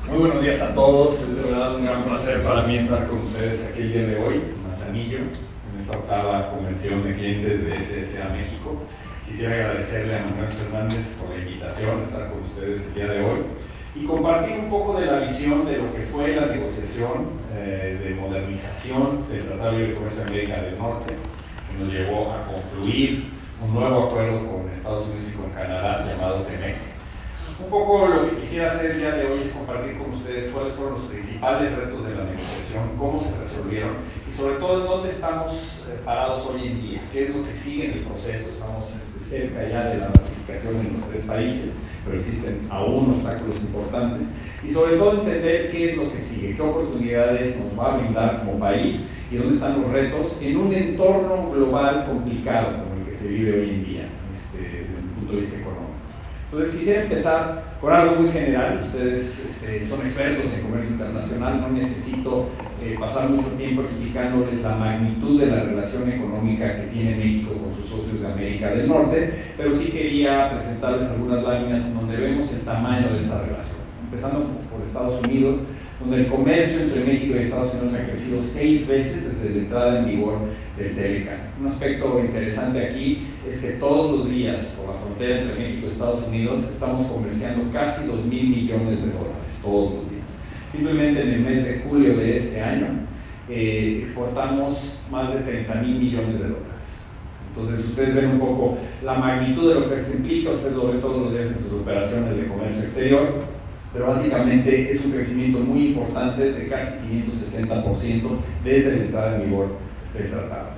Muy buenos días a todos, es de verdad un gran placer para mí estar con ustedes aquí el día de hoy, en Manzanillo, en esta octava convención de clientes de SSA México. Quisiera agradecerle a Manuel Fernández por la invitación a estar con ustedes el día de hoy y compartir un poco de la visión de lo que fue la negociación de modernización del Tratado de Libre Comercio de América del Norte, que nos llevó a concluir un nuevo acuerdo con Estados Unidos y con Canadá llamado TEMEC. Un poco lo que quisiera hacer el día de hoy es compartir con ustedes cuáles fueron los principales retos de la negociación, cómo se resolvieron y sobre todo en dónde estamos parados hoy en día, qué es lo que sigue en el proceso. Estamos cerca ya de la ratificación en los 3 países, pero existen aún obstáculos importantes y sobre todo entender qué es lo que sigue, qué oportunidades nos va a brindar como país y dónde están los retos en un entorno global complicado como el que se vive hoy en día desde el punto de vista económico. Entonces quisiera empezar por algo muy general. Ustedes son expertos en comercio internacional, no necesito pasar mucho tiempo explicándoles la magnitud de la relación económica que tiene México con sus socios de América del Norte, pero sí quería presentarles algunas láminas en donde vemos el tamaño de esta relación. Empezando por Estados Unidos, donde el comercio entre México y Estados Unidos ha crecido 6 veces desde la entrada en vigor del TLCAN. Un aspecto interesante aquí es que todos los días por la frontera entre México y Estados Unidos estamos comerciando casi $2,000 millones, todos los días. Simplemente en el mes de julio de este año exportamos más de $30,000 millones. Entonces ustedes ven un poco la magnitud de lo que esto implica, ustedes lo ven todos los días en sus operaciones de comercio exterior. Pero básicamente es un crecimiento muy importante de casi 560% desde la entrada en vigor del tratado.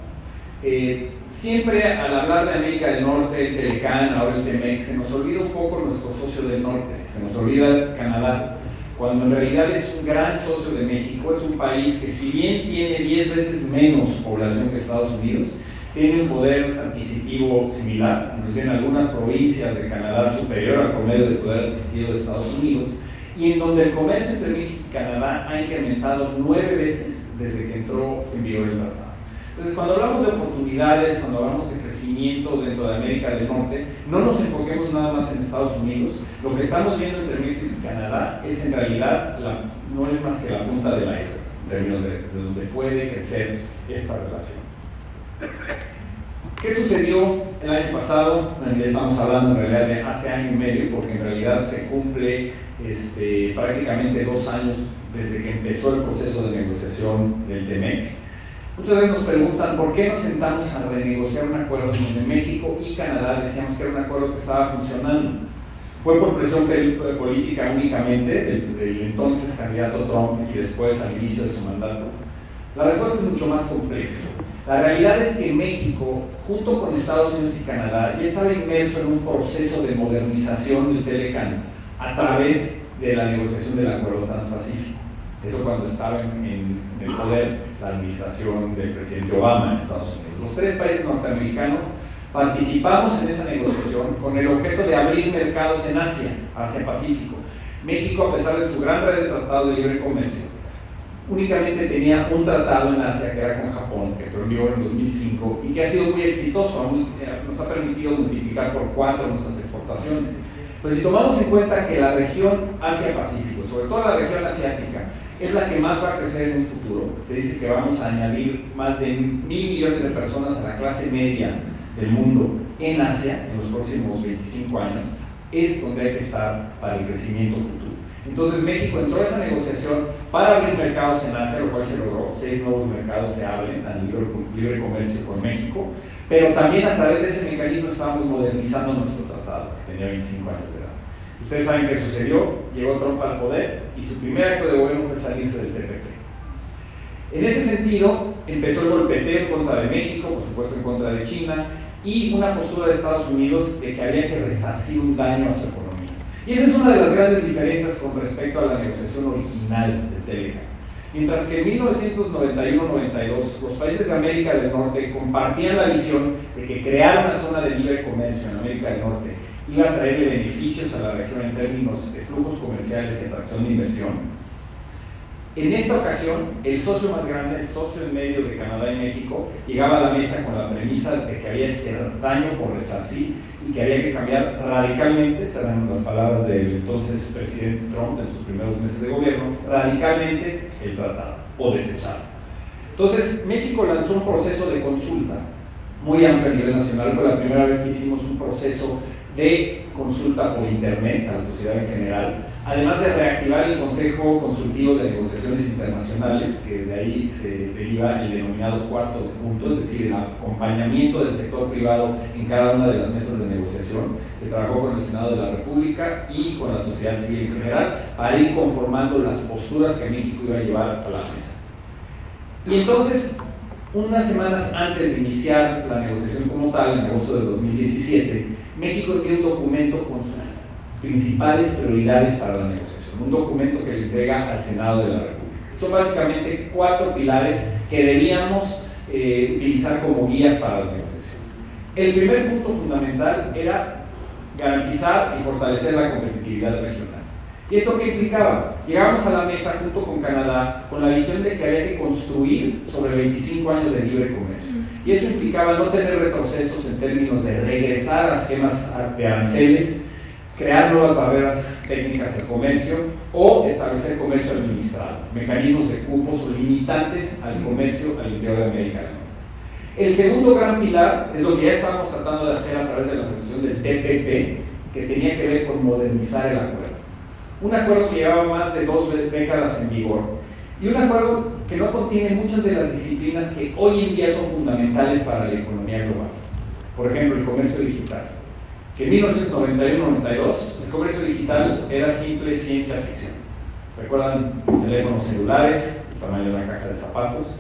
Siempre al hablar de América del Norte, el TLCAN, ahora el TEMEC, se nos olvida un poco nuestro socio del norte, se nos olvida Canadá, cuando en realidad es un gran socio de México. Es un país que, si bien tiene 10 veces menos población que Estados Unidos, tiene un poder adquisitivo similar, inclusive en algunas provincias de Canadá superior al promedio de poder adquisitivo de Estados Unidos, y en donde el comercio entre México y Canadá ha incrementado 9 veces desde que entró en vigor el tratado. Entonces, cuando hablamos de oportunidades, cuando hablamos de crecimiento dentro de América del Norte, no nos enfoquemos nada más en Estados Unidos. Lo que estamos viendo entre México y Canadá es en realidad, no es más que la punta del iceberg, en términos de donde puede crecer esta relación. ¿Qué sucedió el año pasado? Estamos hablando en realidad de hace año y medio, porque en realidad se cumple prácticamente 2 años desde que empezó el proceso de negociación del TEMEC. Muchas veces nos preguntan por qué nos sentamos a renegociar un acuerdo donde México y Canadá decíamos que era un acuerdo que estaba funcionando. ¿Fue por presión política únicamente del entonces candidato Trump y después al inicio de su mandato? La respuesta es mucho más compleja. La realidad es que México, junto con Estados Unidos y Canadá, ya estaba inmerso en un proceso de modernización del TLCAN a través de la negociación del Acuerdo Transpacífico. Eso cuando estaba en el poder la administración del presidente Obama en Estados Unidos. Los 3 países norteamericanos participamos en esa negociación con el objeto de abrir mercados en Asia-Pacífico. México, a pesar de su gran red de tratados de libre comercio, únicamente tenía un tratado en Asia que era con Japón, que entró en vigor en 2005 y que ha sido muy exitoso, nos ha permitido multiplicar por 4 nuestras exportaciones. Pues si tomamos en cuenta que la región Asia-Pacífico, sobre todo la región asiática, es la que más va a crecer en un futuro, se dice que vamos a añadir más de 1,000 millones de personas a la clase media del mundo en Asia en los próximos 25 años, es donde hay que estar para el crecimiento futuro. Entonces México entró a esa negociación para abrir mercados en Asia, lo cual se logró. 6 nuevos mercados se abren a libre comercio con México, pero también a través de ese mecanismo estábamos modernizando nuestro tratado, que tenía 25 años de edad. Ustedes saben qué sucedió, llegó Trump al poder y su primer acto de gobierno fue salirse del TPP. En ese sentido, empezó el golpeteo en contra de México, por supuesto en contra de China, y una postura de Estados Unidos de que había que resarcir un daño a su economía. Y esa es una de las grandes diferencias con respecto a la negociación original del TLCAN. Mientras que en 1991-92 los países de América del Norte compartían la visión de que crear una zona de libre comercio en América del Norte iba a traerle beneficios a la región en términos de flujos comerciales y atracción de inversión, En esta ocasión, el socio más grande, el socio en medio de Canadá y México, llegaba a la mesa con la premisa de que había este daño por resarcir y que había que cambiar radicalmente, serán las palabras del entonces presidente Trump en sus primeros meses de gobierno, radicalmente el tratado o desecharlo. Entonces, México lanzó un proceso de consulta muy amplio a nivel nacional. Fue la primera vez que hicimos un proceso de consulta por internet a la sociedad en general, además de reactivar el Consejo Consultivo de Negociaciones Internacionales, que de ahí se deriva el denominado cuarto de punto, es decir, el acompañamiento del sector privado en cada una de las mesas de negociación. Se trabajó con el Senado de la República y con la sociedad civil en general para ir conformando las posturas que México iba a llevar a la mesa. Y entonces, unas semanas antes de iniciar la negociación como tal, en agosto de 2017, México envió un documento con sus principales prioridades para la negociación, un documento que le entrega al Senado de la República. Son básicamente 4 pilares que debíamos utilizar como guías para la negociación. El primer punto fundamental era garantizar y fortalecer la competitividad regional. ¿Y esto qué implicaba? Llegamos a la mesa junto con Canadá con la visión de que había que construir sobre 25 años de libre comercio. Y eso implicaba no tener retrocesos en términos de regresar a esquemas de aranceles, crear nuevas barreras técnicas al comercio o establecer comercio administrado, mecanismos de cupos o limitantes al comercio al interior de América del Norte. El segundo gran pilar es lo que ya estábamos tratando de hacer a través de la negociación del TPP, que tenía que ver con modernizar el acuerdo. Un acuerdo que llevaba más de 2 décadas en vigor y un acuerdo que no contiene muchas de las disciplinas que hoy en día son fundamentales para la economía global. Por ejemplo, el comercio digital, que en 1991-92 el comercio digital era simple ciencia ficción. ¿Recuerdan los teléfonos celulares, el tamaño de una caja de zapatos?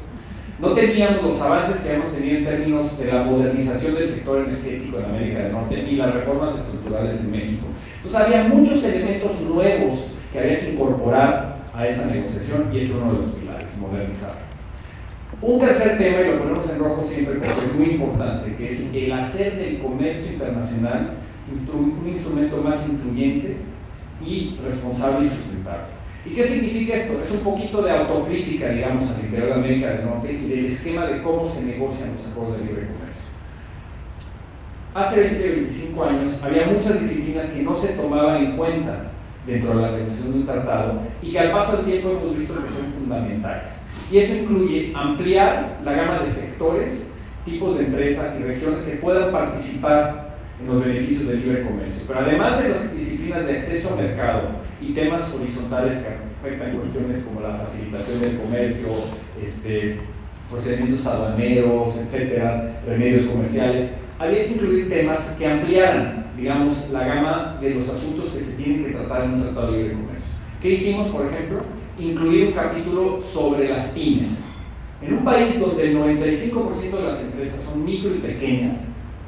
No teníamos los avances que hemos tenido en términos de la modernización del sector energético en América del Norte ni las reformas estructurales en México. Entonces había muchos elementos nuevos que había que incorporar a esta negociación y ese es uno de los pilares, modernizar. Un tercer tema, y lo ponemos en rojo siempre porque es muy importante, que es el hacer del comercio internacional un instrumento más incluyente y responsable y sustentable. ¿Y qué significa esto? Es un poquito de autocrítica, digamos, al interior de América del Norte y del esquema de cómo se negocian los acuerdos de libre comercio. Hace 20-25 años había muchas disciplinas que no se tomaban en cuenta dentro de la negociación de un tratado y que al paso del tiempo hemos visto que son fundamentales. Y eso incluye ampliar la gama de sectores, tipos de empresas y regiones que puedan participar en los beneficios del libre comercio. Pero además de las disciplinas de acceso al mercado y temas horizontales que afectan cuestiones como la facilitación del comercio, procedimientos aduaneros, etcétera, remedios comerciales, había que incluir temas que ampliaran, digamos, la gama de los asuntos que se tienen que tratar en un tratado de libre comercio. ¿Qué hicimos, por ejemplo? Incluir un capítulo sobre las pymes. En un país donde el 95% de las empresas son micro y pequeñas,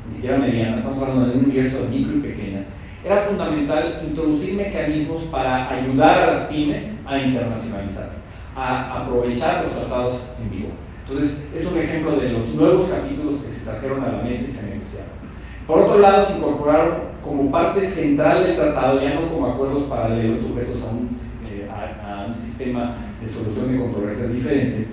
ni siquiera medianas, estamos hablando de un universo de micro y pequeñas, era fundamental introducir mecanismos para ayudar a las pymes a internacionalizarse, a aprovechar los tratados en vigor. Entonces, es un ejemplo de los nuevos capítulos que se trajeron a la mesa y se negociaron. Por otro lado, se incorporaron como parte central del tratado, ya no como acuerdos paralelos sujetos a un sistema de solución de controversias diferente,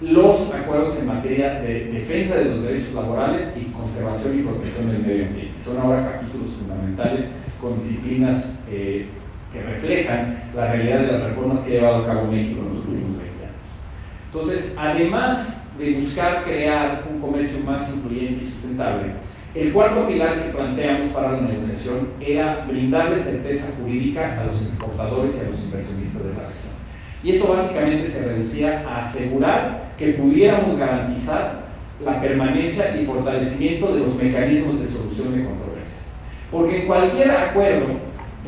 los acuerdos en materia de defensa de los derechos laborales y conservación y protección del medio ambiente. Son ahora capítulos fundamentales con disciplinas que reflejan la realidad de las reformas que ha llevado a cabo México en los últimos 20 años. Entonces, además de buscar crear un comercio más incluyente y sustentable, el cuarto pilar que planteamos para la negociación era brindarle certeza jurídica a los exportadores y a los inversionistas de la región. Y esto básicamente se reducía a asegurar que pudiéramos garantizar la permanencia y fortalecimiento de los mecanismos de solución de controversias. Porque en cualquier acuerdo,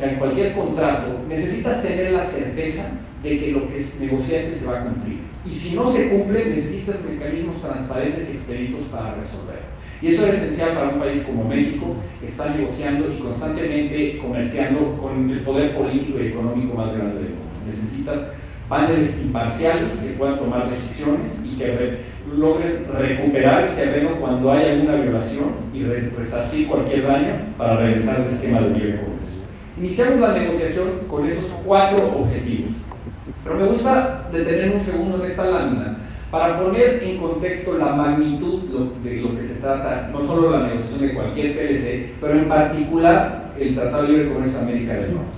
en cualquier contrato, necesitas tener la certeza de que lo que negociaste se va a cumplir. Y si no se cumple, necesitas mecanismos transparentes y expeditos para resolver. Y eso es esencial para un país como México, que está negociando y constantemente comerciando con el poder político y económico más grande del mundo. Necesitas paneles imparciales que puedan tomar decisiones y que logren recuperar el terreno cuando hay alguna violación y resarcir cualquier daño para regresar al esquema de libre comercio. Iniciamos la negociación con esos 4 objetivos. Pero me gusta detenerme un segundo en esta lámina para poner en contexto la magnitud de lo que se trata, no solo la negociación de cualquier TLC, pero en particular el Tratado de Libre Comercio de América del Norte.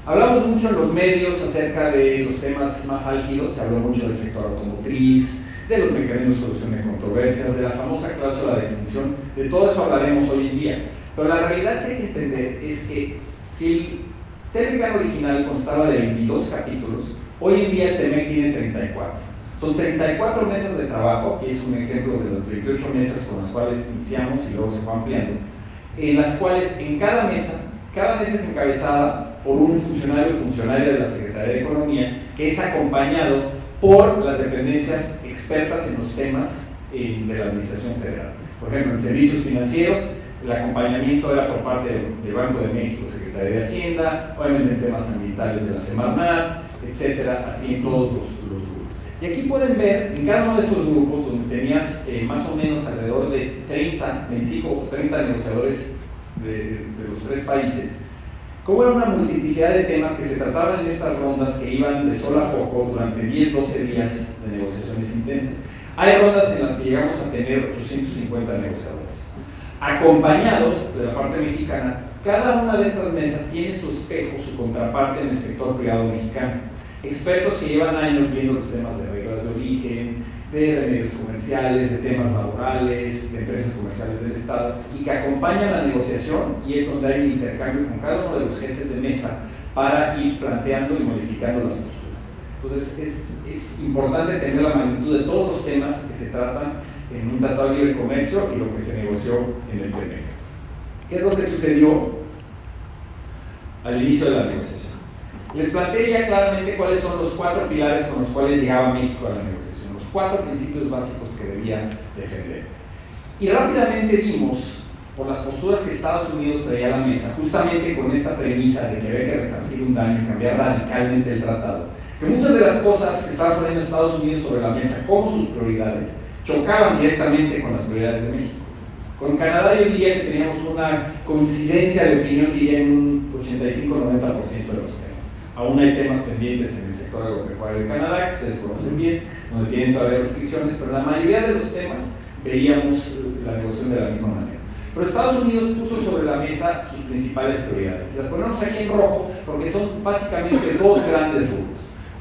Hablamos mucho en los medios acerca de los temas más álgidos, se habló mucho del sector automotriz, de los mecanismos de solución de controversias, de la famosa cláusula de extinción, de todo eso hablaremos hoy en día. Pero la realidad que hay que entender es que si el TEMEC original constaba de 22 capítulos, hoy en día el TEMEC tiene 34. Son 34 mesas de trabajo, que es un ejemplo de las 28 mesas con las cuales iniciamos y luego se fue ampliando, en las cuales en cada mesa es encabezada por un funcionario o funcionaria de la Secretaría de Economía, que es acompañado por las dependencias expertas en los temas de la Administración Federal. Por ejemplo, en servicios financieros, el acompañamiento era por parte del Banco de México, Secretaría de Hacienda, obviamente en temas ambientales de la Semarnat, etcétera, así en todos los grupos. Y aquí pueden ver, en cada uno de estos grupos, donde tenías más o menos alrededor de 25 o 30 negociadores de los tres países, cómo era una multiplicidad de temas que se trataban en estas rondas que iban de sol a foco durante 10-12 días de negociaciones intensas. Hay rondas en las que llegamos a tener 850 negociadores. Acompañados de la parte mexicana, cada una de estas mesas tiene su espejo, su contraparte en el sector privado mexicano. Expertos que llevan años viendo los temas de reglas de origen, de remedios comerciales, de temas laborales, de empresas comerciales del Estado, y que acompañan la negociación, y es donde hay un intercambio con cada uno de los jefes de mesa para ir planteando y modificando las posturas. Entonces es importante tener la magnitud de todos los temas que se tratan en un tratado de libre comercio y lo que se negoció en el TEMEC. ¿Qué es lo que sucedió al inicio de la negociación? Les planteé ya claramente cuáles son los 4 pilares con los cuales llegaba México a la negociación, los 4 principios básicos que debía defender. Y rápidamente vimos, por las posturas que Estados Unidos traía a la mesa, justamente con esta premisa de que había que resarcir un daño y cambiar radicalmente el tratado, que muchas de las cosas que estaba poniendo Estados Unidos sobre la mesa como sus prioridades chocaban directamente con las prioridades de México. Con Canadá yo diría que teníamos una coincidencia de opinión, diría en un 85-90% de los temas. Aún hay temas pendientes en el sector agropecuario de Canadá, que ustedes conocen bien, donde tienen todavía restricciones, pero la mayoría de los temas veíamos la negociación de la misma manera. Pero Estados Unidos puso sobre la mesa sus principales prioridades. Las ponemos aquí en rojo porque son básicamente 2 grandes rubros.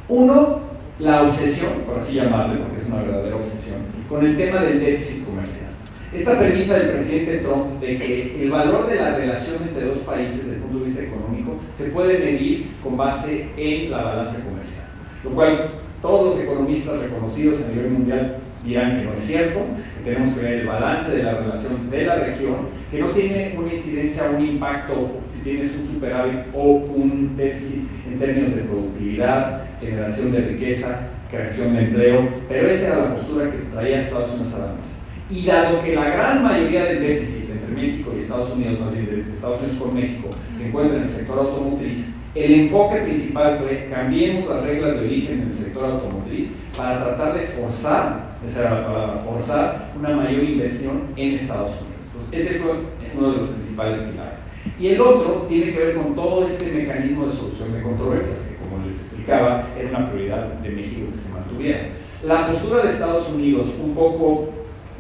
Uno, la obsesión, por así llamarle, porque es una verdadera obsesión, con el tema del déficit comercial. Esta premisa del presidente Trump de que el valor de la relación entre 2 países desde el punto de vista económico se puede medir con base en la balanza comercial, lo cual todos los economistas reconocidos a nivel mundial dirán que no es cierto, que tenemos que ver el balance de la relación de la región, que no tiene una incidencia, un impacto si tienes un superávit o un déficit en términos de productividad, generación de riqueza, creación de empleo, pero esa era la postura que traía Estados Unidos a la mesa. Y dado que la gran mayoría del déficit entre México y Estados Unidos, más bien de Estados Unidos con México, se encuentra en el sector automotriz, el enfoque principal fue cambiemos las reglas de origen en el sector automotriz para tratar de forzar, esa era la palabra, forzar una mayor inversión en Estados Unidos. Entonces, ese fue uno de los principales pilares. Y el otro tiene que ver con todo este mecanismo de solución de controversias, que como les explicaba, era una prioridad de México que se mantuviera. La postura de Estados Unidos, un poco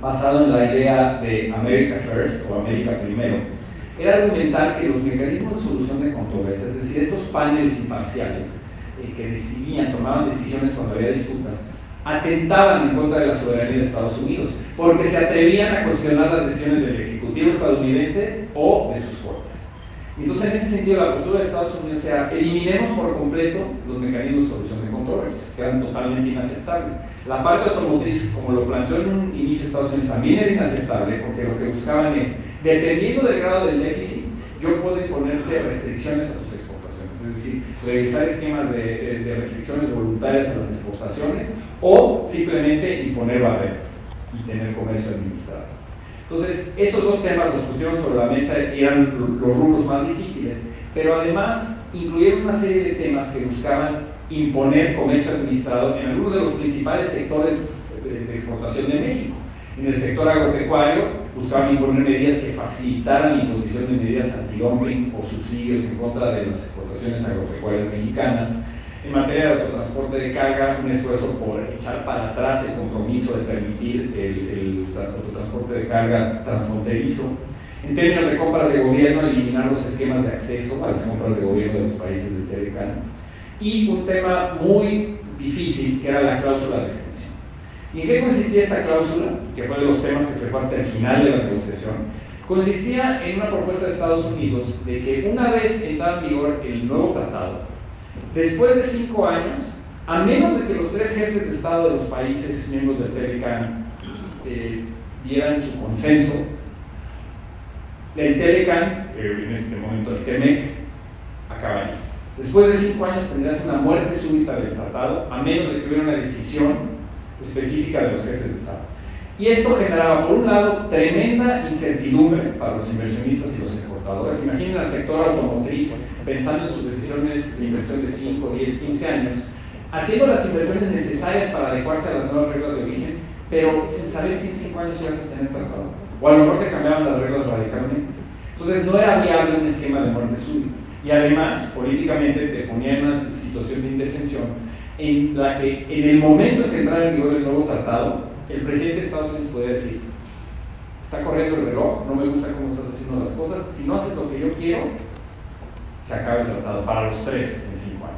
basado en la idea de America First o América Primero, era argumentar que los mecanismos de solución de controversias, es decir, estos paneles imparciales que decidían, tomaban decisiones cuando había disputas, atentaban en contra de la soberanía de Estados Unidos, porque se atrevían a cuestionar las decisiones del Ejecutivo estadounidense o de sus cortes. Entonces, en ese sentido, la postura de Estados Unidos era: eliminemos por completo los mecanismos de solución de controversias, que eran totalmente inaceptables. La parte automotriz, como lo planteó en un inicio Estados Unidos, también era inaceptable, porque lo que buscaban es, dependiendo del grado del déficit, yo puedo imponerte restricciones a tus exportaciones, es decir, revisar esquemas de restricciones voluntarias a las exportaciones o simplemente imponer barreras y tener comercio administrado. Entonces, esos 2 temas los pusieron sobre la mesa, eran los rubros más difíciles, pero además incluyeron una serie de temas que buscaban imponer comercio administrado en algunos de los principales sectores de exportación de México. En el sector agropecuario buscaban imponer medidas que facilitaran la imposición de medidas antidumping o subsidios en contra de las exportaciones agropecuarias mexicanas. En materia de autotransporte de carga, un esfuerzo por echar para atrás el compromiso de permitir el autotransporte de carga transfronterizo. En términos de compras de gobierno, eliminar los esquemas de acceso a las compras de gobierno de los países del TLCAN. Y un tema muy difícil, que era la cláusula de extensión. ¿Y en qué consistía esta cláusula? Que fue de los temas que se fue hasta el final de la negociación. Consistía en una propuesta de Estados Unidos de que una vez entrara en vigor el nuevo tratado, después de 5 años, a menos de que los 3 jefes de Estado de los países miembros del TLCAN dieran su consenso, el TLCAN, en este momento el TEMEC, acabaría. Después de 5 años tendrías una muerte súbita del tratado, a menos de que hubiera una decisión específica de los jefes de Estado. Y esto generaba, por un lado, tremenda incertidumbre para los inversionistas y los exportadores. Imaginen al sector automotriz pensando en sus decisiones de inversión de 5, 10, 15 años, haciendo las inversiones necesarias para adecuarse a las nuevas reglas de origen, pero sin saber si en 5 años ibas a tener tratado. O a lo mejor te cambiaban las reglas radicalmente. Entonces no era viable un esquema de muerte súbita. Y además, políticamente te ponía en una situación de indefensión en la que en el momento en que entrara en vigor el nuevo tratado, el presidente de Estados Unidos podía decir: está corriendo el reloj, no me gusta cómo estás haciendo las cosas, si no haces lo que yo quiero, se acaba el tratado, para los 3 en 5 años.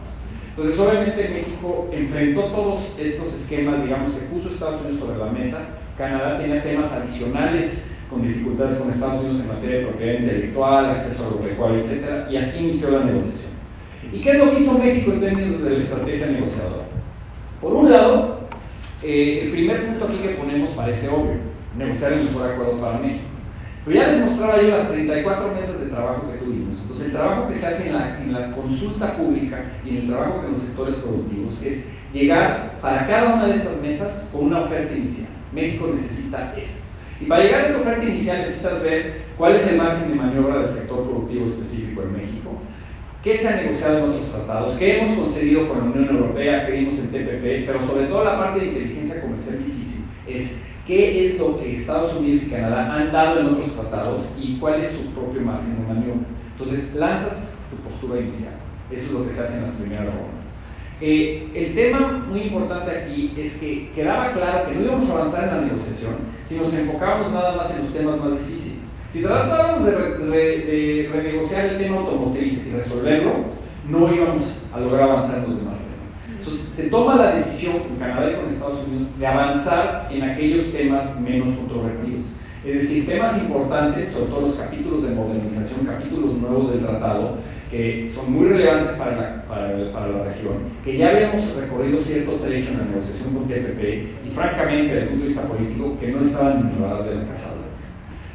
Entonces, obviamente México enfrentó todos estos esquemas, digamos, que puso Estados Unidos sobre la mesa. Canadá tenía temas adicionales con dificultades con Estados Unidos en materia de propiedad intelectual, acceso a lo pecuario, etc. Y así inició la negociación. ¿Y qué es lo que hizo México en términos de la estrategia negociadora? Por un lado, el primer punto aquí que ponemos parece obvio: negociar el mejor acuerdo para México. Pero ya les mostraba yo las 34 mesas de trabajo que tuvimos. Entonces, el trabajo que se hace en la consulta pública y en el trabajo en los sectores productivos es llegar para cada una de estas mesas con una oferta inicial. México necesita eso. Y para llegar a esa oferta inicial necesitas ver cuál es el margen de maniobra del sector productivo específico en México, qué se ha negociado en otros tratados, qué hemos concedido con la Unión Europea, qué dimos en TPP, pero sobre todo la parte de inteligencia comercial difícil es qué es lo que Estados Unidos y Canadá han dado en otros tratados y cuál es su propio margen de maniobra. Entonces lanzas tu postura inicial. Eso es lo que se hace en las primeras rondas. El tema muy importante aquí es que quedaba claro que no íbamos a avanzar en la negociación si nos enfocábamos nada más en los temas más difíciles. Si tratábamos de renegociar el tema automotriz y resolverlo, no íbamos a lograr avanzar en los demás temas. Entonces, se toma la decisión con Canadá y con Estados Unidos de avanzar en aquellos temas menos controvertidos. Es decir, temas importantes, sobre todo los capítulos de modernización, capítulos nuevos del tratado, que son muy relevantes para la región, que ya habíamos recorrido cierto trecho en la negociación con TPP y francamente, desde el punto de vista político, que no estaban en el radar de la Casa Blanca.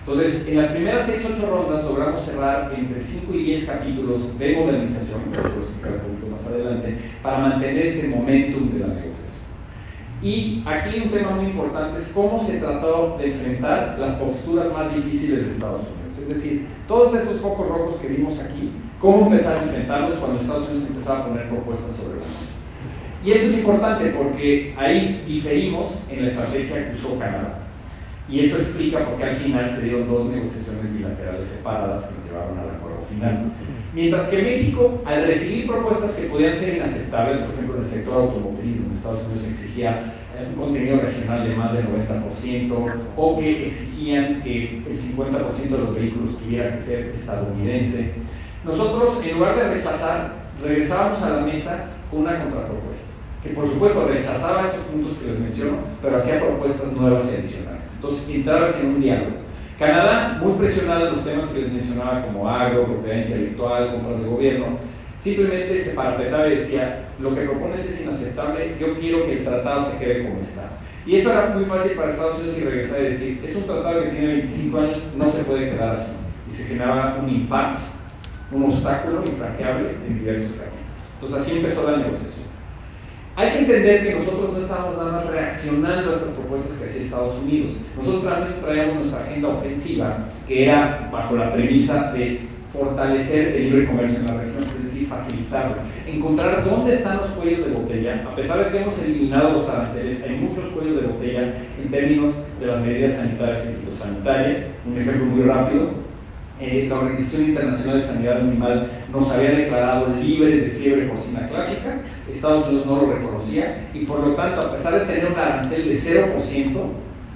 Entonces, en las primeras 6-8 rondas logramos cerrar entre 5 y 10 capítulos de modernización, que lo puedo explicar un poquito más adelante, para mantener este momentum de la negociación. Y aquí un tema muy importante es cómo se trató de enfrentar las posturas más difíciles de Estados Unidos. Es decir, todos estos focos rojos que vimos aquí, cómo empezar a enfrentarlos cuando Estados Unidos empezaba a poner propuestas sobre la mesa. Y eso es importante porque ahí diferimos en la estrategia que usó Canadá. Y eso explica por qué al final se dieron 2 negociaciones bilaterales separadas que llevaron al acuerdo final. Mientras que México, al recibir propuestas que podían ser inaceptables, por ejemplo en el sector automotriz, donde Estados Unidos exigía un contenido regional de más del 90%, o que exigían que el 50% de los vehículos tuviera que ser estadounidense, nosotros, en lugar de rechazar, regresábamos a la mesa con una contrapropuesta, que por supuesto rechazaba estos puntos que les menciono, pero hacía propuestas nuevas y adicionales. Entonces, entrabas en un diálogo. Canadá, muy presionado en los temas que les mencionaba como agro, propiedad intelectual, compras de gobierno, simplemente se parapetaba y decía: lo que propones es inaceptable, yo quiero que el tratado se quede como está. Y eso era muy fácil para Estados Unidos y regresar y decir: es un tratado que tiene 25 años, no se puede quedar así. Y se generaba un impasse, un obstáculo infranqueable en diversos caminos. Entonces así empezó la negociación. Hay que entender que nosotros no estábamos nada más reaccionando a estas propuestas que hacía Estados Unidos. Nosotros realmente traíamos nuestra agenda ofensiva, que era bajo la premisa de fortalecer el libre comercio en la región, es decir, facilitarlo, encontrar dónde están los cuellos de botella. A pesar de que hemos eliminado los aranceles, hay muchos cuellos de botella en términos de las medidas sanitarias y fitosanitarias. Un ejemplo muy rápido: La Organización Internacional de Sanidad Animal nos había declarado libres de fiebre porcina clásica, Estados Unidos no lo reconocía y por lo tanto, a pesar de tener un arancel de 0%,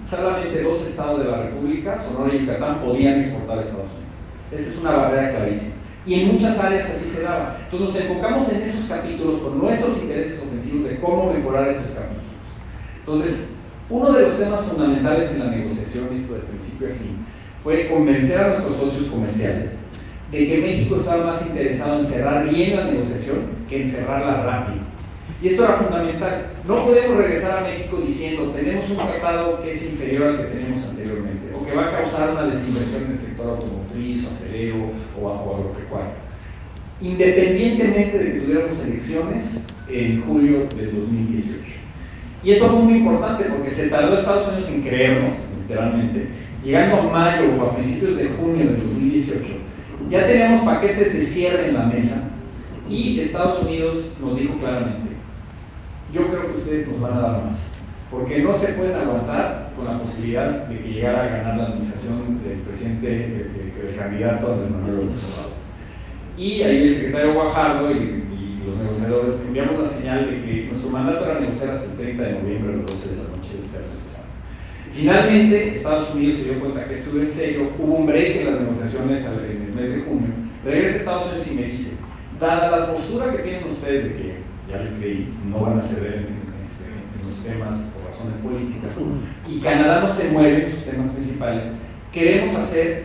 solamente 2 estados de la República, Sonora y Yucatán, podían exportar a Estados Unidos. Esa es una barrera clarísima. Y en muchas áreas así se daba. Entonces nos enfocamos en esos capítulos con nuestros intereses ofensivos de cómo mejorar esos capítulos. Entonces, uno de los temas fundamentales en la negociación, esto de principio a fin, fue convencer a nuestros socios comerciales de que México estaba más interesado en cerrar bien la negociación que en cerrarla rápido. Y esto era fundamental. No podemos regresar a México diciendo tenemos un tratado que es inferior al que teníamos anteriormente o que va a causar una desinversión en el sector automotriz o acerero o agropecuario. Independientemente de que tuviéramos elecciones en julio del 2018. Y esto fue muy importante porque se tardó Estados Unidos en creernos, literalmente. Llegando a mayo o a principios de junio del 2018, ya teníamos paquetes de cierre en la mesa y Estados Unidos nos dijo claramente: yo creo que ustedes nos van a dar más, porque no se pueden aguantar con la posibilidad de que llegara a ganar la administración del presidente, del candidato Andrés Manuel López Obrador. Y ahí el secretario Guajardo y los negociadores enviamos la señal de que nuestro mandato era negociar hasta el 30 de noviembre a las 12 de la noche del ser recesado. Finalmente, Estados Unidos se dio cuenta que esto iba en serio, hubo un break en las negociaciones en el mes de junio, regresa a Estados Unidos y me dice: dada la postura que tienen ustedes de que, ya les creí, no van a ceder en los temas por razones políticas, y Canadá no se mueve en sus temas principales, queremos hacer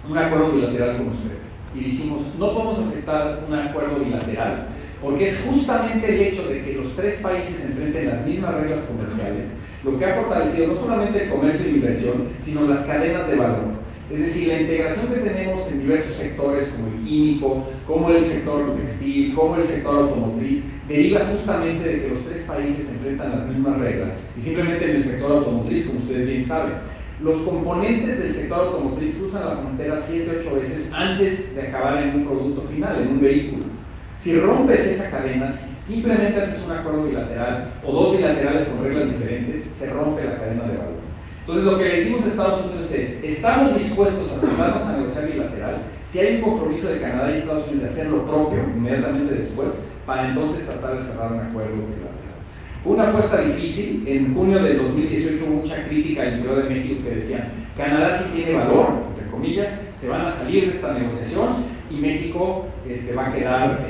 un acuerdo bilateral con ustedes. Y dijimos: no podemos aceptar un acuerdo bilateral, porque es justamente el hecho de que los 3 países enfrenten las mismas reglas comerciales lo que ha fortalecido no solamente el comercio y la inversión, sino las cadenas de valor. Es decir, la integración que tenemos en diversos sectores, como el químico, como el sector textil, como el sector automotriz, deriva justamente de que los 3 países enfrentan las mismas reglas. Y simplemente en el sector automotriz, como ustedes bien saben, los componentes del sector automotriz cruzan la frontera 7 u 8 veces antes de acabar en un producto final, en un vehículo. Si rompes esa cadena, si simplemente haces un acuerdo bilateral o 2 bilaterales con reglas diferentes, se rompe la cadena de valor. Entonces lo que le dijimos a Estados Unidos es: estamos dispuestos a sentarnos a negociar bilateral si hay un compromiso de Canadá y Estados Unidos de hacer lo propio inmediatamente después, para entonces tratar de cerrar un acuerdo bilateral. Fue una apuesta difícil. En junio del 2018 hubo mucha crítica al interior de México que decían: Canadá sí tiene valor, entre comillas, se van a salir de esta negociación y México va a quedar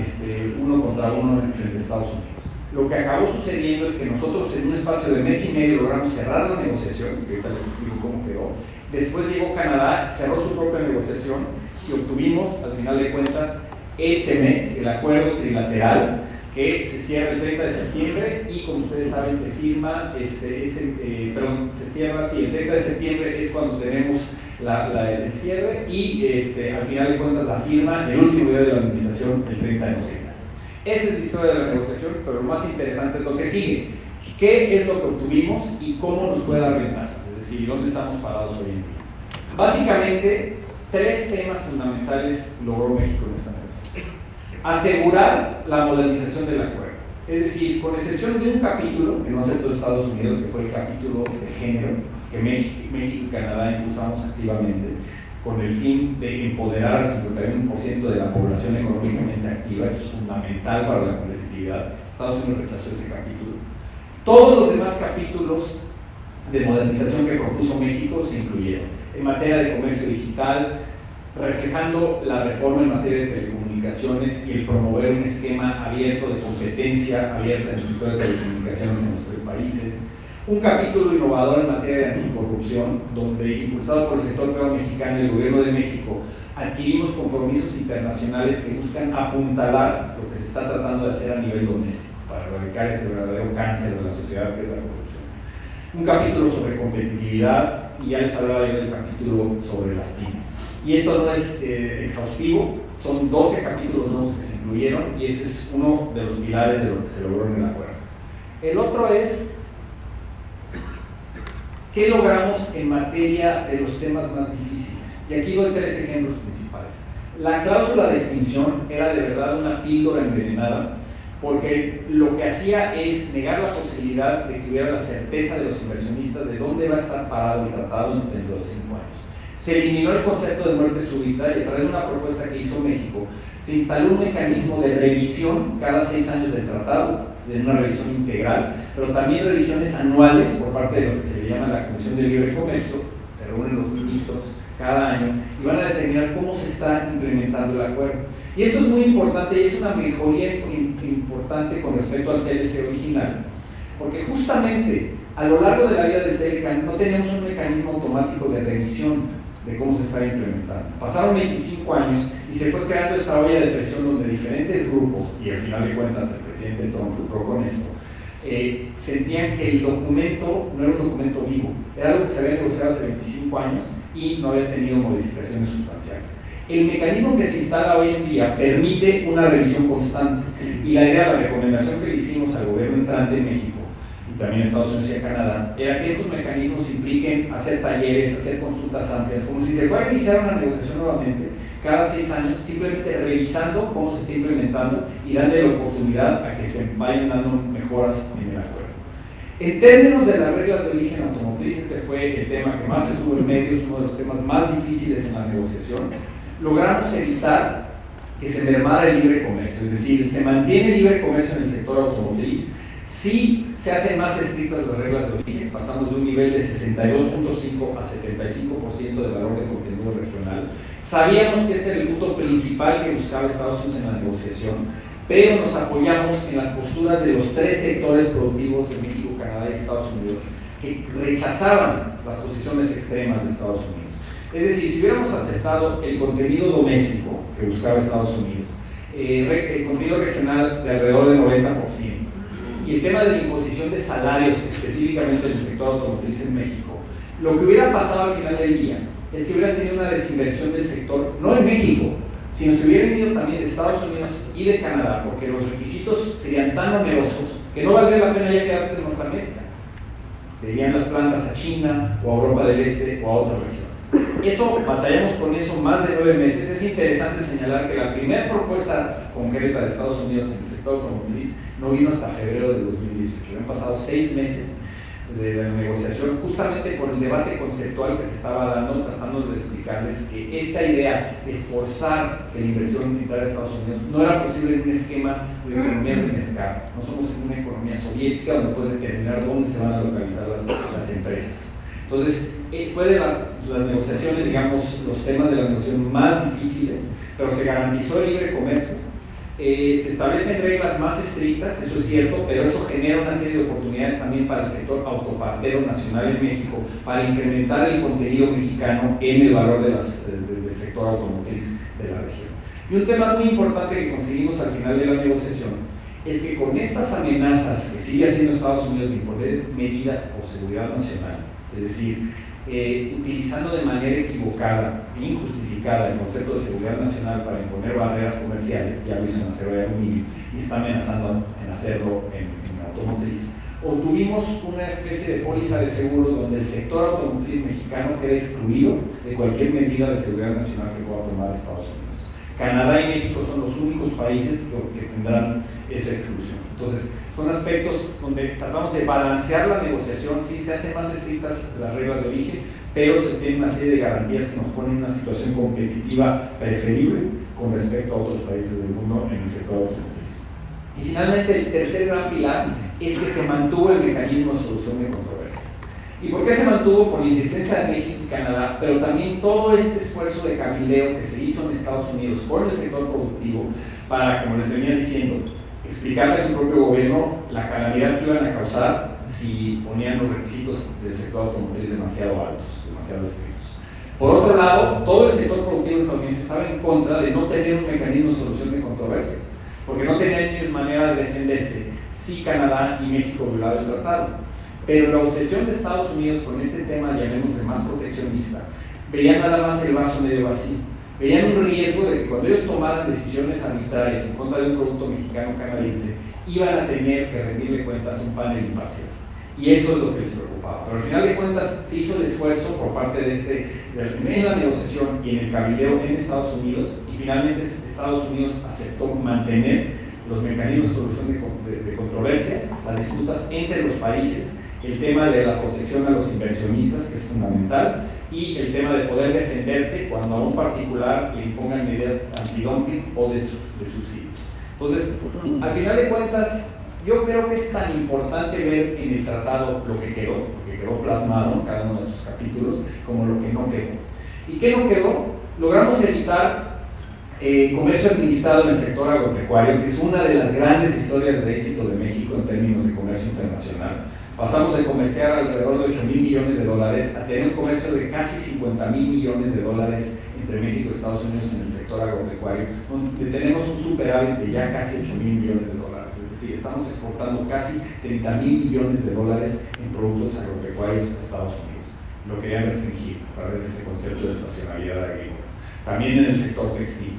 uno contra uno en frente a Estados Unidos. Lo que acabó sucediendo es que nosotros en un espacio de mes y medio logramos cerrar la negociación, que ahorita les explico cómo quedó. Después llegó Canadá, cerró su propia negociación y obtuvimos, al final de cuentas, el TME, el acuerdo trilateral, que se cierra el 30 de septiembre y, como ustedes saben, se firma, se cierra, sí, el 30 de septiembre es cuando tenemos el cierre y al final de cuentas la firma el último día de la administración, el 30 de noviembre. Esa es la historia de la negociación, pero lo más interesante es lo que sigue. ¿Qué es lo que obtuvimos y cómo nos puede dar ventajas? Es decir, ¿dónde estamos parados hoy en día? Básicamente, 3 temas fundamentales logró México en esta negociación. Asegurar la modernización del acuerdo. Es decir, con excepción de un capítulo que no aceptó Estados Unidos, que fue el capítulo de género, que México y Canadá impulsamos activamente, con el fin de empoderar al 51% de la población económicamente activa. Esto es fundamental para la competitividad. Estados Unidos rechazó ese capítulo. Todos los demás capítulos de modernización que propuso México se incluyeron en materia de comercio digital, reflejando la reforma en materia de telecomunicaciones y el promover un esquema abierto de competencia abierta en el sector de telecomunicaciones en los 3 países. Un capítulo innovador en materia de anticorrupción, donde, impulsado por el sector privado mexicano y el gobierno de México, adquirimos compromisos internacionales que buscan apuntalar lo que se está tratando de hacer a nivel doméstico para erradicar este verdadero cáncer de la sociedad que es la corrupción. Un capítulo sobre competitividad, y ya les hablaba yo del capítulo sobre las pymes. Y esto no es exhaustivo, son 12 capítulos nuevos que se incluyeron y ese es uno de los pilares de lo que se logró en el acuerdo. El otro es: ¿qué logramos en materia de los temas más difíciles? Y aquí doy 3 ejemplos principales. La cláusula de extinción era de verdad una píldora envenenada, porque lo que hacía es negar la posibilidad de que hubiera la certeza de los inversionistas de dónde va a estar parado el tratado dentro de 5 años. Se eliminó el concepto de muerte súbita y a través de una propuesta que hizo México, se instaló un mecanismo de revisión cada 6 años del tratado, de una revisión integral, pero también revisiones anuales por parte de lo que se le llama la Comisión de Libre Comercio. Se reúnen los ministros cada año y van a determinar cómo se está implementando el acuerdo. Y esto es muy importante y es una mejoría importante con respecto al TLC original, porque justamente a lo largo de la vida del TLCAN no teníamos un mecanismo automático de revisión de cómo se está implementando. Pasaron 25 años y se fue creando esta olla de presión donde diferentes grupos, y al final de cuentas el presidente Trump lucró con esto, sentían que el documento no era un documento vivo, era algo que se había negociado hace 25 años y no había tenido modificaciones sustanciales. El mecanismo que se instala hoy en día permite una revisión constante y la idea, la recomendación que le hicimos al gobierno entrante en México y también a Estados Unidos y a Canadá, era que estos mecanismos impliquen hacer talleres, hacer consultas amplias, como si se fuera a iniciar una negociación nuevamente cada 6 años, simplemente revisando cómo se está implementando y dando la oportunidad a que se vayan dando mejoras en el acuerdo. En términos de las reglas de origen automotriz, este fue el tema que más estuvo en medios, uno de los temas más difíciles en la negociación. Logramos evitar que se mermara el libre comercio, es decir, se mantiene el libre comercio en el sector automotriz, sí se hacen más estrictas las reglas de origen, pasamos de un nivel de 62.5 a 75% de valor de contenido regional. Sabíamos que este era el punto principal que buscaba Estados Unidos en la negociación, pero nos apoyamos en las posturas de los 3 sectores productivos de México, Canadá y Estados Unidos, que rechazaban las posiciones extremas de Estados Unidos. Es decir, si hubiéramos aceptado el contenido doméstico que buscaba Estados Unidos, el contenido regional de alrededor del 90%, y el tema de la imposición de salarios, específicamente en el sector automotriz en México, lo que hubiera pasado al final del día es que hubieras tenido una desinversión del sector, no en México, sino se hubieran ido también de Estados Unidos y de Canadá, porque los requisitos serían tan onerosos que no valdría la pena ya quedarte en Norteamérica. Serían las plantas a China o a Europa del Este o a otras regiones. Eso, batallamos con eso más de 9 meses. Es interesante señalar que la primera propuesta concreta de Estados Unidos en el sector automotriz no vino hasta febrero de 2018. Han pasado 6 meses de la negociación, justamente por el debate conceptual que se estaba dando, tratando de explicarles que esta idea de forzar que la inversión militar de Estados Unidos no era posible en un esquema de economías de mercado. No somos en una economía soviética donde puedes determinar dónde se van a localizar las empresas. Entonces, fue de las negociaciones, digamos, los temas de la negociación más difíciles, pero se garantizó el libre comercio. Se establecen reglas más estrictas, eso es cierto, pero eso genera una serie de oportunidades también para el sector autopartero nacional en México, para incrementar el contenido mexicano en el valor del sector automotriz de la región. Y un tema muy importante que conseguimos al final de la negociación es que con estas amenazas que sigue haciendo Estados Unidos de imponer medidas por seguridad nacional, es decir, utilizando de manera equivocada e injustificada el concepto de seguridad nacional para imponer barreras comerciales, ya lo hizo en acero y aluminio y está amenazando en hacerlo en automotriz. Obtuvimos una especie de póliza de seguros donde el sector automotriz mexicano queda excluido de cualquier medida de seguridad nacional que pueda tomar Estados Unidos. Canadá y México son los únicos países que tendrán esa exclusión. Entonces, son aspectos donde tratamos de balancear la negociación, sí se hacen más estrictas las reglas de origen, pero se tiene una serie de garantías que nos ponen en una situación competitiva preferible con respecto a otros países del mundo en el sector automotriz. Y finalmente, el tercer gran pilar es que se mantuvo el mecanismo de solución de controversias. ¿Y por qué se mantuvo? Por la insistencia de México y Canadá, pero también todo este esfuerzo de cabildeo que se hizo en Estados Unidos por el sector productivo para, como les venía diciendo, explicarle a su propio gobierno la calamidad que iban a causar si ponían los requisitos del sector automotriz demasiado altos, demasiado estrictos. Por otro lado, todo el sector productivo estadounidense estaba en contra de no tener un mecanismo de solución de controversias, porque no tenían ellos manera de defenderse si Canadá y México violaban el tratado. Pero la obsesión de Estados Unidos con este tema, llamémosle más proteccionista, veían nada más el vaso medio vacío. Veían un riesgo de que cuando ellos tomaran decisiones arbitrarias en contra de un producto mexicano-canadiense, iban a tener que rendirle cuentas a un panel imparcial. Y eso es lo que les preocupaba. Pero al final de cuentas se hizo el esfuerzo por parte en la negociación y en el cabildeo en Estados Unidos, y finalmente Estados Unidos aceptó mantener los mecanismos de solución de controversias, las disputas entre los países, el tema de la protección a los inversionistas, que es fundamental, y el tema de poder defenderte cuando a un particular le impongan medidas antidumping o de subsidios. Entonces, al final de cuentas, yo creo que es tan importante ver en el tratado lo que quedó plasmado en cada uno de sus capítulos, como lo que no quedó. ¿Y qué no quedó? Logramos evitar comercio administrado en el sector agropecuario, que es una de las grandes historias de éxito de México en términos de comercio internacional. Pasamos de comerciar alrededor de 8 mil millones de dólares a tener un comercio de casi 50 mil millones de dólares entre México y Estados Unidos en el sector agropecuario, donde tenemos un superávit de ya casi 8 mil millones de dólares. Es decir, estamos exportando casi 30 mil millones de dólares en productos agropecuarios a Estados Unidos. Lo querían restringir a través de este concepto de estacionalidad agrícola. También en el sector textil.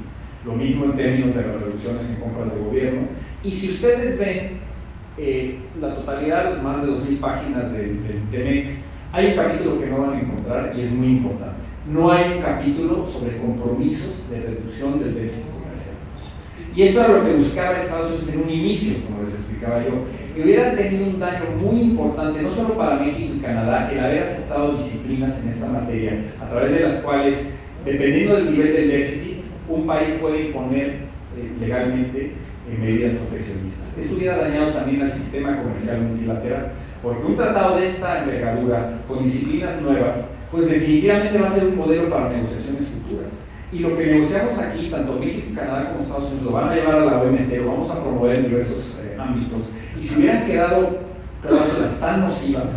Lo mismo en términos de las reducciones en compras de gobierno. Y si ustedes ven la totalidad, las más de 2.000 páginas del TEMEC, hay un capítulo que no van a encontrar y es muy importante. No hay un capítulo sobre compromisos de reducción del déficit comercial. Y esto era lo que buscaba Estados Unidos en un inicio, como les explicaba yo, y hubieran tenido un daño muy importante, no solo para México y Canadá, el haber aceptado disciplinas en esta materia, a través de las cuales, dependiendo del nivel del déficit, un país puede imponer legalmente medidas proteccionistas. Esto hubiera dañado también al sistema comercial multilateral, porque un tratado de esta envergadura, con disciplinas nuevas, pues definitivamente va a ser un modelo para negociaciones futuras. Y lo que negociamos aquí, tanto México, Canadá como Estados Unidos, lo van a llevar a la OMC, lo vamos a promover en diversos ámbitos, y si hubieran quedado cláusulas tan nocivas,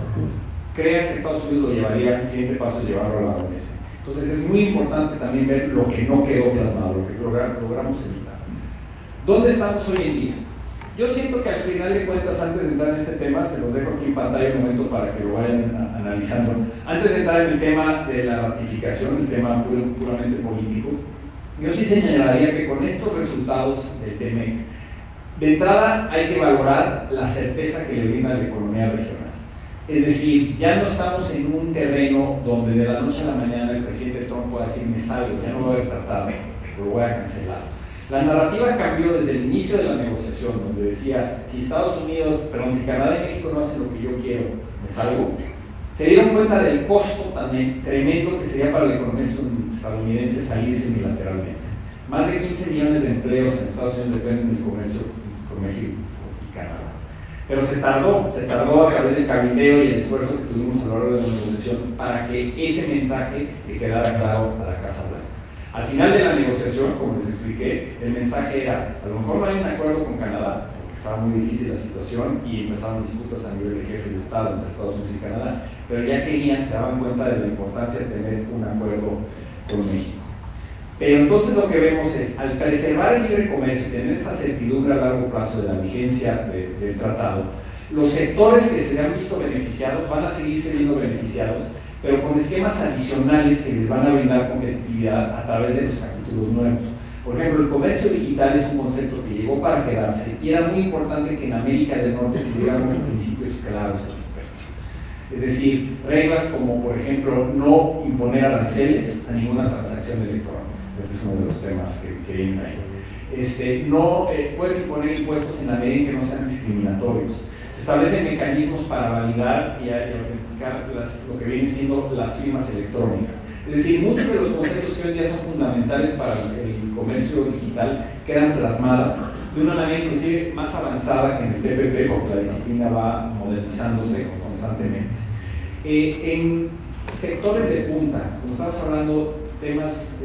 crean que Estados Unidos lo llevaría, el siguiente paso es llevarlo a la OMC. Entonces es muy importante también ver lo que no quedó plasmado, lo que logramos evitar. ¿Dónde estamos hoy en día? Yo siento que al final de cuentas, antes de entrar en este tema, se los dejo aquí en pantalla un momento para que lo vayan analizando. Antes de entrar en el tema de la ratificación, el tema puramente político, yo sí señalaría que con estos resultados del TEMEC, de entrada hay que valorar la certeza que le brinda la economía regional. Es decir, ya no estamos en un terreno donde de la noche a la mañana el presidente Trump pueda decir me salgo, ya no lo voy a tratar, lo voy a cancelar. La narrativa cambió desde el inicio de la negociación, donde decía, si Canadá y México no hacen lo que yo quiero, me salgo. Se dieron cuenta del costo también tremendo que sería para la economía estadounidense salirse unilateralmente. Más de 15 millones de empleos en Estados Unidos dependen del comercio con México y Canadá. Pero se tardó a través del cabildeo y el esfuerzo que tuvimos a lo largo de la negociación para que ese mensaje le quedara claro a la Casa Blanca. Al final de la negociación, como les expliqué, el mensaje era, a lo mejor no hay un acuerdo con Canadá, porque estaba muy difícil la situación y empezaron disputas a nivel de jefe de Estado entre Estados Unidos y Canadá, pero ya se daban cuenta de la importancia de tener un acuerdo con México. Pero entonces lo que vemos es, al preservar el libre comercio y tener esta certidumbre a largo plazo de la vigencia del tratado, los sectores que se han visto beneficiados van a seguir siendo beneficiados, pero con esquemas adicionales que les van a brindar competitividad a través de los capítulos nuevos. Por ejemplo, el comercio digital es un concepto que llegó para quedarse y era muy importante que en América del Norte tuviéramos principios claros al respecto. Es decir, reglas como, por ejemplo, no imponer aranceles a ninguna transacción electrónica. Este es uno de los temas que vienen ahí. No puedes imponer impuestos en la medida en que no sean discriminatorios. Se establecen mecanismos para validar y autenticar lo que vienen siendo las firmas electrónicas. Es decir, muchos de los conceptos que hoy en día son fundamentales para el comercio digital quedan plasmadas de una manera inclusive más avanzada que en el TPP, porque la disciplina va modernizándose constantemente. En sectores de punta, como estamos hablando, temas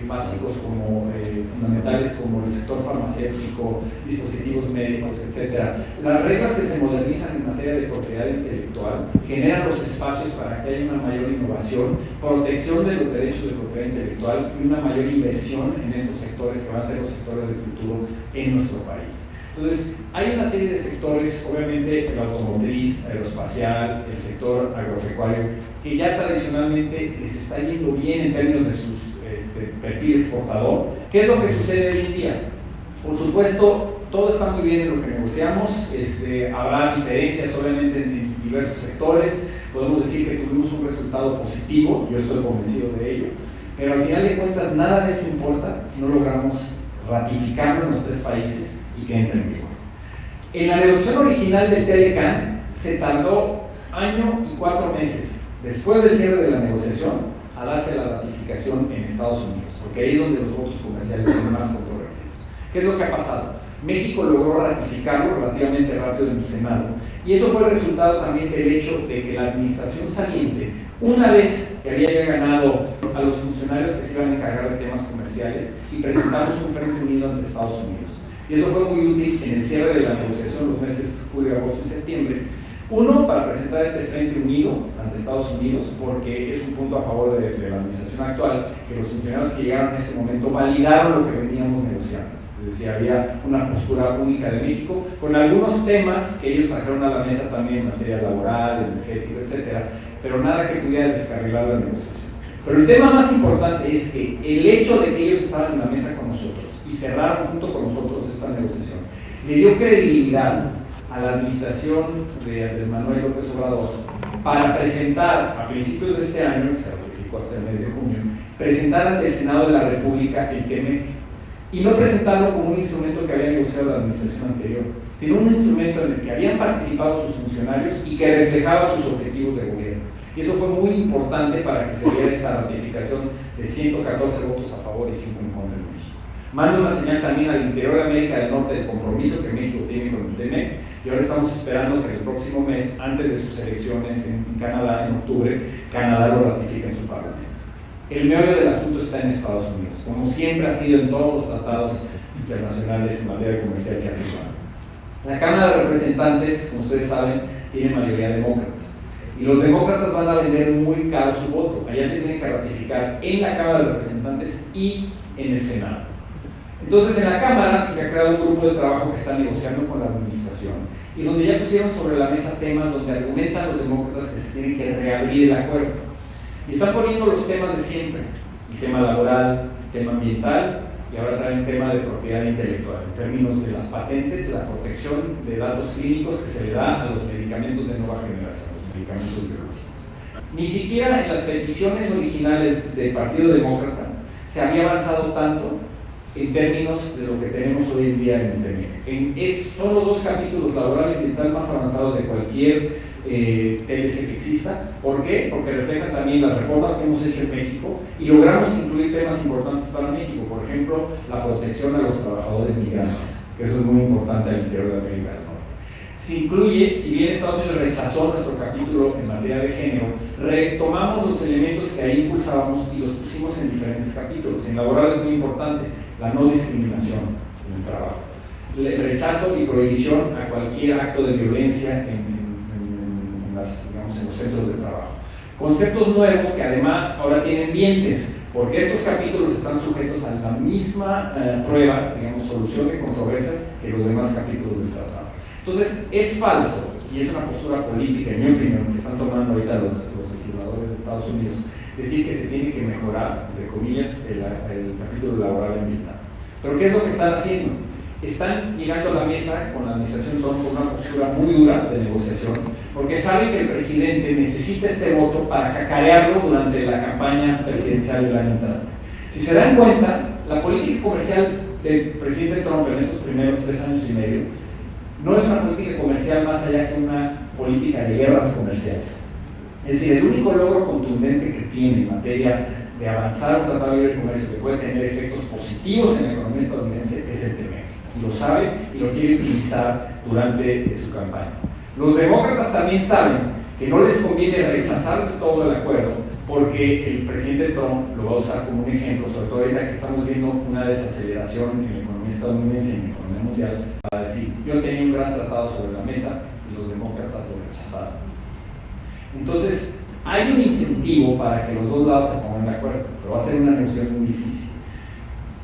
básicos como fundamentales como el sector farmacéutico, dispositivos médicos, etc. Las reglas que se modernizan en materia de propiedad intelectual generan los espacios para que haya una mayor innovación, protección de los derechos de propiedad intelectual y una mayor inversión en estos sectores que van a ser los sectores del futuro en nuestro país. Entonces, hay una serie de sectores, obviamente el automotriz, aeroespacial, el sector agropecuario, que ya tradicionalmente les está yendo bien en términos de su perfil exportador. ¿Qué es lo que sucede hoy en día? Por supuesto, todo está muy bien en lo que negociamos, habrá diferencias obviamente en diversos sectores, podemos decir que tuvimos un resultado positivo, yo estoy convencido de ello, pero al final de cuentas nada de esto importa si no logramos ratificarlo en los tres países y que entre en vigor. En la negociación original del TLCAN se tardó año y 4 meses después del cierre de la negociación a darse la ratificación en Estados Unidos, porque ahí es donde los votos comerciales son más controvertidos. ¿Qué es lo que ha pasado? México logró ratificarlo relativamente rápido en el Senado, y eso fue el resultado también del hecho de que la administración saliente, una vez que había ya ganado a los funcionarios que se iban a encargar de temas comerciales, y presentamos un frente unido ante Estados Unidos. Y eso fue muy útil en el cierre de la negociación los meses julio, agosto y septiembre. Uno, para presentar este frente unido ante Estados Unidos, porque es un punto a favor de la administración actual, que los funcionarios que llegaron en ese momento validaron lo que veníamos negociando. Es decir, había una postura única de México, con algunos temas que ellos trajeron a la mesa también en materia laboral, energética, etcétera, pero nada que pudiera descarrilar la negociación. Pero el tema más importante es que el hecho de que ellos estaban en la mesa con nosotros y cerraron junto con nosotros esta negociación, le dio credibilidad a la administración de Andrés Manuel López Obrador para presentar a principios de este año, se ratificó hasta el mes de junio, presentar ante el Senado de la República el TEMEC, y no presentarlo como un instrumento que había negociado la administración anterior, sino un instrumento en el que habían participado sus funcionarios y que reflejaba sus objetivos de gobierno. Y eso fue muy importante para que se diera esta ratificación de 114 votos a favor y 5 en contra de México. Manda una señal también al interior de América del Norte del compromiso que México tiene con el TEMEC, y ahora estamos esperando que el próximo mes, antes de sus elecciones en Canadá, en octubre, Canadá lo ratifique en su parlamento. El meollo del asunto está en Estados Unidos, como siempre ha sido en todos los tratados internacionales en materia comercial que ha firmado. La Cámara de Representantes, como ustedes saben, tiene mayoría demócrata, y los demócratas van a vender muy caro su voto. Allá se tiene que ratificar en la Cámara de Representantes y en el Senado. Entonces, en la Cámara se ha creado un grupo de trabajo que está negociando con la administración, y donde ya pusieron sobre la mesa temas donde argumentan los demócratas que se tiene que reabrir el acuerdo. Y están poniendo los temas de siempre: el tema laboral, el tema ambiental, y ahora traen el tema de propiedad intelectual, en términos de las patentes, de la protección de datos clínicos que se le da a los medicamentos de nueva generación, los medicamentos biológicos. Ni siquiera en las peticiones originales del Partido Demócrata se había avanzado tanto en términos de lo que tenemos hoy en día en el TEMEC. Son los dos capítulos, laboral y ambiental, más avanzados de cualquier TLC que exista. ¿Por qué? Porque reflejan también las reformas que hemos hecho en México y logramos incluir temas importantes para México, por ejemplo, la protección a los trabajadores migrantes, que eso es muy importante al interior de América del Norte. Se incluye, si bien Estados Unidos rechazó nuestro capítulo en materia de género, retomamos los elementos que ahí impulsábamos y los pusimos en diferentes capítulos. En laboral es muy importante la no discriminación en el trabajo, el rechazo y prohibición a cualquier acto de violencia en los centros de trabajo. Conceptos nuevos que además ahora tienen dientes, porque estos capítulos están sujetos a la misma prueba, solución de controversias que los demás capítulos del tratado. Entonces, es falso, y es una postura política, en mi opinión, que están tomando ahorita los legisladores de Estados Unidos, decir que se tiene que mejorar, entre comillas, el capítulo laboral ambiental. Pero ¿qué es lo que están haciendo? Están llegando a la mesa con la administración Trump con una postura muy dura de negociación, porque saben que el presidente necesita este voto para cacarearlo durante la campaña presidencial del año entrante. Si se dan cuenta, la política comercial del presidente Trump en estos primeros 3 años y medio no es una política comercial más allá que una política de guerras comerciales. Es decir, el único logro contundente que tiene en materia de avanzar un tratado de libre comercio que puede tener efectos positivos en la economía estadounidense es el TEMEC. Y lo sabe y lo quiere utilizar durante su campaña. Los demócratas también saben que no les conviene rechazar todo el acuerdo, porque el presidente Trump lo va a usar como un ejemplo, sobre todo ahorita que estamos viendo una desaceleración en la economía estadounidense y en la economía mundial, para decir: yo tenía un gran tratado sobre la mesa y los demócratas lo rechazaron. Entonces, hay un incentivo para que los dos lados se pongan de acuerdo, pero va a ser una negociación muy difícil.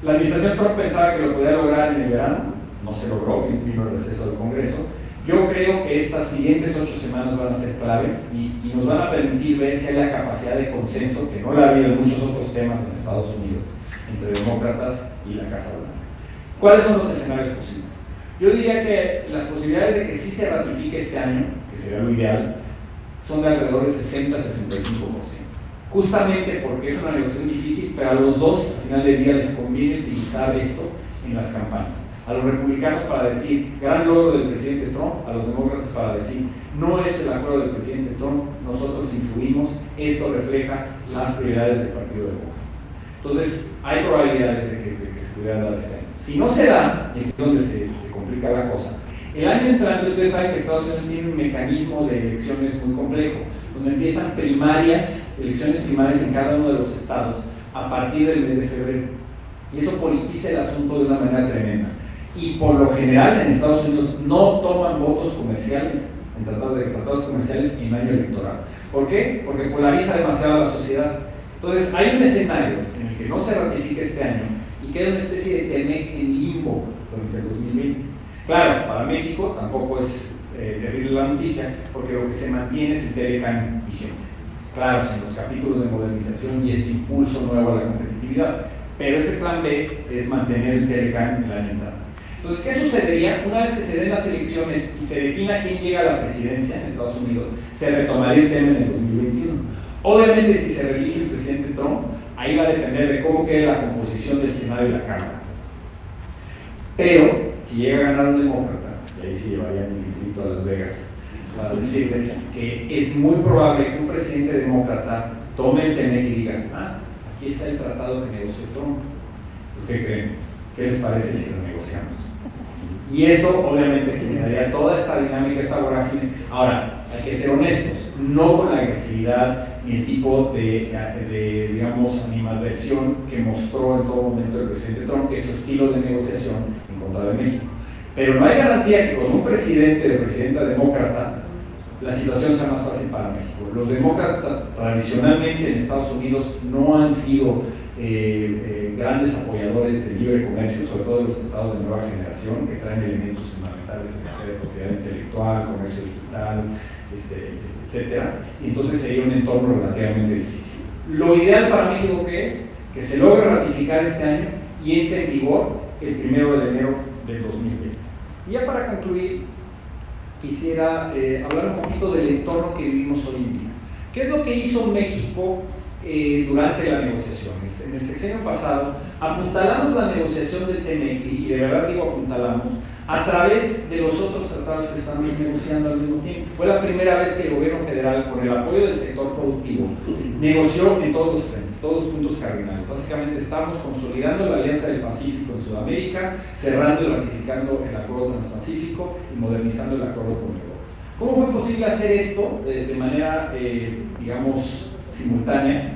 La administración Trump pensaba que lo podía lograr en el verano, no se logró, vino el receso del Congreso. Yo creo que estas siguientes 8 semanas van a ser claves y nos van a permitir ver si hay la capacidad de consenso, que no la ha habido en muchos otros temas en Estados Unidos, entre demócratas y la Casa Blanca. ¿Cuáles son los escenarios posibles? Yo diría que las posibilidades de que sí se ratifique este año, que sería lo ideal, son de alrededor del 60-65%. Justamente porque es una negociación difícil, pero a los dos, al final del día, les conviene utilizar esto en las campañas. A los republicanos para decir, gran logro del presidente Trump, a los demócratas para decir, no es el acuerdo del presidente Trump, nosotros influimos, esto refleja las prioridades del Partido Demócrata. Entonces, hay probabilidades de que se pudiera dar este año. Si no se da, y aquí es donde se complica la cosa, el año entrante, ustedes saben que Estados Unidos tiene un mecanismo de elecciones muy complejo, donde empiezan elecciones primarias en cada uno de los estados a partir del mes de febrero. Y eso politiza el asunto de una manera tremenda. Y por lo general en Estados Unidos no toman votos comerciales, en tratados comerciales en año electoral. ¿Por qué? Porque polariza demasiado a la sociedad. Entonces hay un escenario en el que no se ratifica este año y queda una especie de TEMEC en limbo durante el 2020. Claro, para México tampoco es terrible la noticia, porque lo que se mantiene es el TELECAN vigente. Claro, en los capítulos de modernización y este impulso nuevo a la competitividad, pero este plan B es mantener el TELECAN en el año entrante. Entonces, ¿qué sucedería? Una vez que se den las elecciones y se defina quién llega a la presidencia en Estados Unidos, se retomaría el tema en el 2021. Obviamente, si se reelige el presidente Trump, ahí va a depender de cómo quede la composición del Senado y la Cámara. Pero, si llega a ganar un demócrata, y ahí sí llevaría mi grito a Las Vegas, para decirles que es muy probable que un presidente demócrata tome el TEMEC y diga, aquí está el tratado que negoció Trump. ¿Qué creen? ¿Qué les parece si lo negociamos? Y eso obviamente generaría toda esta dinámica, esta vorágine. Ahora, hay que ser honestos, no con la agresividad ni el tipo de digamos, animadversión que mostró en todo momento el presidente Trump, que es su estilo de negociación en contra de México. Pero no hay garantía que con un presidente o presidenta demócrata la situación sea más fácil para México. Los demócratas tradicionalmente en Estados Unidos no han sido grandes apoyadores del libre comercio, sobre todo de los tratados de nueva generación, que traen elementos fundamentales en materia de propiedad intelectual, comercio digital, etcétera. Y entonces sería un entorno relativamente difícil. Lo ideal para México, ¿qué es? Que se logre ratificar este año y entre en vigor el 1 de enero del 2020. Y ya para concluir, quisiera hablar un poquito del entorno que vivimos hoy en día. ¿Qué es lo que hizo México durante la negociación? En el sexenio pasado apuntalamos la negociación del TEMEC, y de verdad digo apuntalamos, a través de los otros tratados que estamos negociando al mismo tiempo. Fue la primera vez que el gobierno federal, con el apoyo del sector productivo, negoció en todos los frentes, todos los puntos cardinales. Básicamente estamos consolidando la Alianza del Pacífico en Sudamérica, cerrando y ratificando el Acuerdo Transpacífico y modernizando el Acuerdo con Europa. ¿Cómo fue posible hacer esto de manera, digamos, simultánea?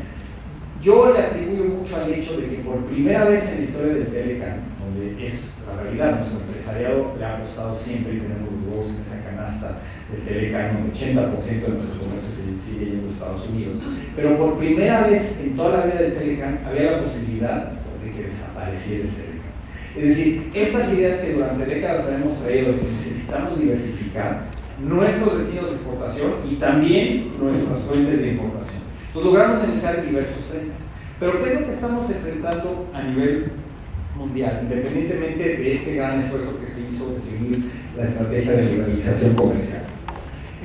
Yo le atribuyo mucho al hecho de que por primera vez en la historia del TELECAN, donde es la realidad, nuestro empresariado le ha apostado siempre y tenemos los huevos en esa canasta del TELECAN, donde 80% de nuestro comercio se sigue yendo a Estados Unidos, pero por primera vez en toda la vida del TELECAN había la posibilidad de que desapareciera el TELECAN. Es decir, estas ideas que durante décadas habíamos traído de que necesitamos diversificar nuestros destinos de exportación y también nuestras fuentes de importación. Entonces logramos negociar en diversos frentes. Pero ¿qué es lo que estamos enfrentando a nivel mundial, independientemente de este gran esfuerzo que se hizo de seguir la estrategia de liberalización comercial?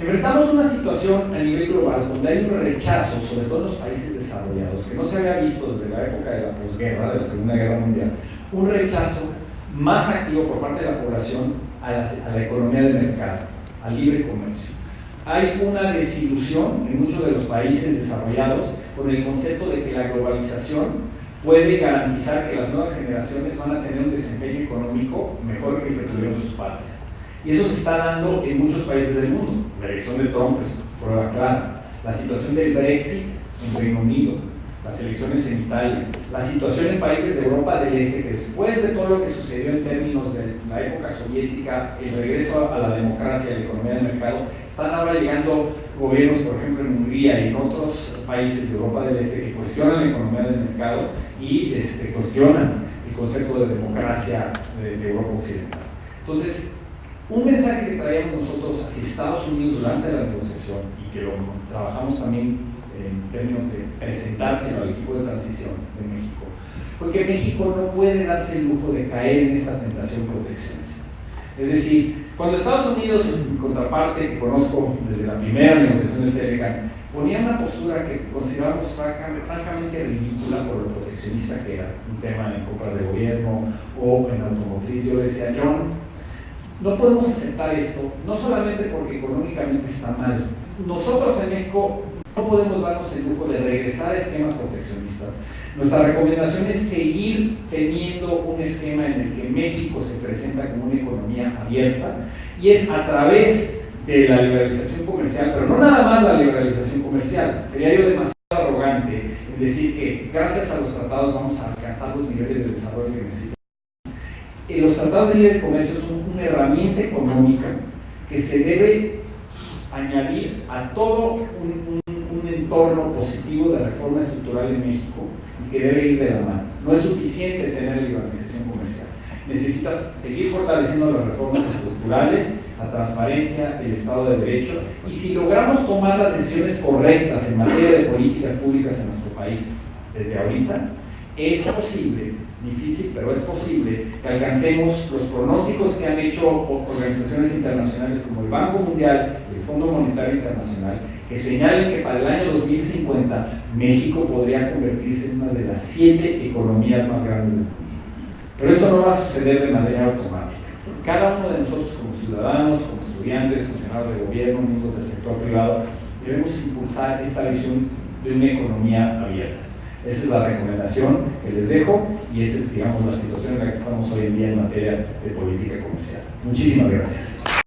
Enfrentamos una situación a nivel global donde hay un rechazo, sobre todo en los países desarrollados, que no se había visto desde la época de la posguerra, de la Segunda Guerra Mundial, un rechazo más activo por parte de la población a la economía de mercado, al libre comercio. Hay una desilusión en muchos de los países desarrollados con el concepto de que la globalización puede garantizar que las nuevas generaciones van a tener un desempeño económico mejor que el que tuvieron sus padres. Y eso se está dando en muchos países del mundo. La elección de Trump es prueba clara. La situación del Brexit en Reino Unido, las elecciones en Italia, la situación en países de Europa del Este, que después de todo lo que sucedió en términos de la época soviética, el regreso a la democracia, a la economía de mercado, están ahora llegando gobiernos, por ejemplo en Hungría y en otros países de Europa del Este, que cuestionan la economía del mercado y cuestionan el concepto de democracia de Europa Occidental. Entonces, un mensaje que traíamos nosotros hacia Estados Unidos durante la negociación y que lo trabajamos también en términos de presentárselo al equipo de transición de México, fue que México no puede darse el lujo de caer en esta tentación proteccionista. Es decir, Cuando Estados Unidos, en contraparte, que conozco desde la primera negociación del TLCAN, ponía una postura que consideramos francamente ridícula por lo proteccionista que era, un tema en compras de gobierno o en automotriz, yo le decía, John, no podemos aceptar esto, no solamente porque económicamente está mal. Nosotros en México no podemos darnos el lujo de regresar a esquemas proteccionistas. Nuestra recomendación es seguir teniendo un esquema en el que México se presenta como una economía abierta y es a través de la liberalización comercial, pero no nada más la liberalización comercial. Sería yo demasiado arrogante en decir que gracias a los tratados vamos a alcanzar los niveles de desarrollo que necesitamos. Los tratados de libre comercio son una herramienta económica que se debe añadir a todo un entorno positivo de reforma estructural en México y que debe ir de la mano. No es suficiente tener liberalización comercial. Necesitas seguir fortaleciendo las reformas estructurales, la transparencia, el Estado de Derecho, y si logramos tomar las decisiones correctas en materia de políticas públicas en nuestro país desde ahorita, es posible, difícil, pero es posible que alcancemos los pronósticos que han hecho organizaciones internacionales como el Banco Mundial y el Fondo Monetario Internacional, que señalen que para el año 2050 México podría convertirse en una de las 7 economías más grandes del mundo. Pero esto no va a suceder de manera automática. Cada uno de nosotros como ciudadanos, como estudiantes, funcionarios de gobierno, miembros del sector privado, debemos impulsar esta visión de una economía abierta. Esa es la recomendación que les dejo y esa es, digamos, la situación en la que estamos hoy en día en materia de política comercial. Muchísimas gracias.